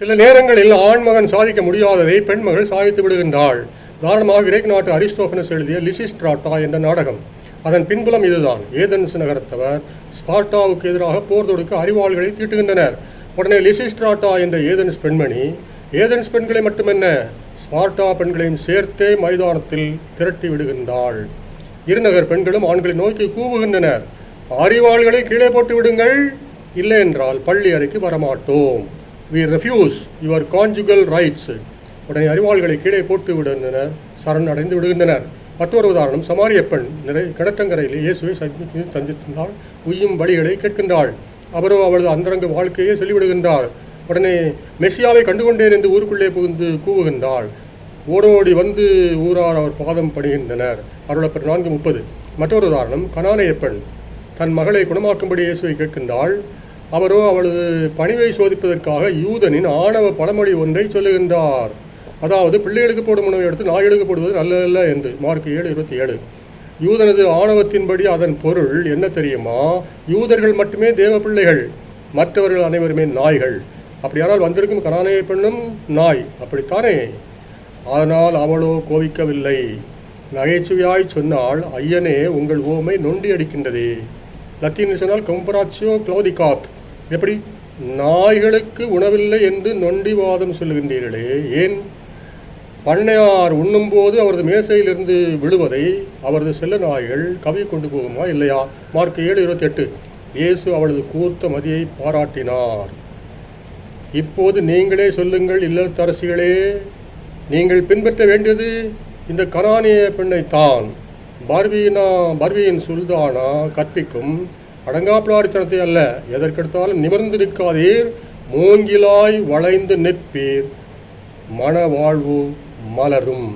சில நேரங்களில் ஆண்மகன் சாதிக்க முடியாததை பெண்மகள் சாதித்து விடுகின்றாள். உதாரணமாக கிரேக் நாட்டு அரிஸ்டோபனஸ் எழுதிய லிசிஸ்ட்ராட்டா என்ற நாடகம். அதன் பின்புலம் இதுதான். ஏதென்ஸ் நகரத்தவர் ஸ்பார்ட்டாவுக்கு எதிராக போர் தொடுக்க அறிவாள்களை தீட்டுகின்றனர். உடனே லிசிஸ்ட்ராட்டா என்ற ஏதென்ஸ் பெண்மணி ஏதென்ஸ் பெண்களை மட்டுமென்ன ஸ்பார்ட்டா பெண்களையும் சேர்த்தே மைதானத்தில் திரட்டி விடுகின்றாள். இருநகர் பெண்களும் ஆண்களை நோக்கி கூவுகின்றனர், அறிவாள்களை கீழே போட்டு விடுங்கள், இல்லை என்றால் பள்ளி அறைக்கு வரமாட்டோம். We refuse your conjugal rights. உடனே அறிவாள்களை கீழே போட்டு விடுகின்றனர், சரணடைந்து விடுகின்றனர். மற்றொரு உதாரணம், சமாரிய பெண் கிணற்றங்கரையில் இயேசுவை சந்தித்தாள். உய்யும் வழிகளை கேட்கின்றாள். அவரோ அவளது அந்தரங்க வாழ்க்கையை சொல்லிவிடுகின்றார். உடனே மெஸ்ஸியாவை கண்டுகொண்டேன் என்று ஊருக்குள்ளே புகுந்து கூவுகின்றாள். ஓடோடி வந்து ஊரார் அவர் பாதம் பணிகின்றனர். அருளப்பர் 4:30. மற்றொரு உதாரணம், கனானேய பெண் தன் மகளை குணமாக்கும்படி இயேசுவை கேட்கின்றாள். அவரோ அவளது பணிவை சோதிப்பதற்காக யூதனின் ஆணவ பழமொழி ஒன்றை சொல்லுகின்றார். அதாவது, பிள்ளைகளுக்கு போடும் உணவை எடுத்து நாய்களுக்கு போடுவது நல்லதல்ல என்று. மார்க் 7:27. யூதனது ஆணவத்தின்படி அதன் பொருள் என்ன தெரியுமா? யூதர்கள் மட்டுமே தேவ பிள்ளைகள், மற்றவர்கள் அனைவருமே நாய்கள். அப்படியானால் வந்திருக்கும் கனானேய பெண்ணும் நாய், அப்படித்தானே? ஆனால் அவளோ கோவிக்கவில்லை. நகைச்சுவையாய் சொன்னால், ஐயனே உங்கள் ஓமை நொண்டி அடிக்கின்றதே. லத்தீனில் சொன்னால் கம்பராச்சியோ கிளௌதிகாத். எப்படி? நாய்களுக்கு உணவில்லை என்று நொண்டிவாதம் சொல்லுகின்றீர்களே, ஏன்? பண்ணையார் உண்ணும்போது அவரது மேசையிலிருந்து விழுவதை அவரது செல்ல நாய்கள் கவி கொண்டு போகுமா இல்லையா? மார்க் 7:28. இயேசு அவளது கூர்த்த மதியை பாராட்டினார். இப்போது நீங்களே சொல்லுங்கள் இல்லத்தரசிகளே, நீங்கள் பின்பற்ற வேண்டியது இந்த கனானிய பெண்ணைத்தான். பார்வியின் சுல்தானா கற்பிக்கும் அடங்காப்பிளாரித்தனத்தை அல்ல. எதற்கெடுத்தாலும் நிமிர்ந்து நிற்காதீர், மூங்கிலாய் வளைந்து நிற்பீர், மனவாழ்வு மலரும்.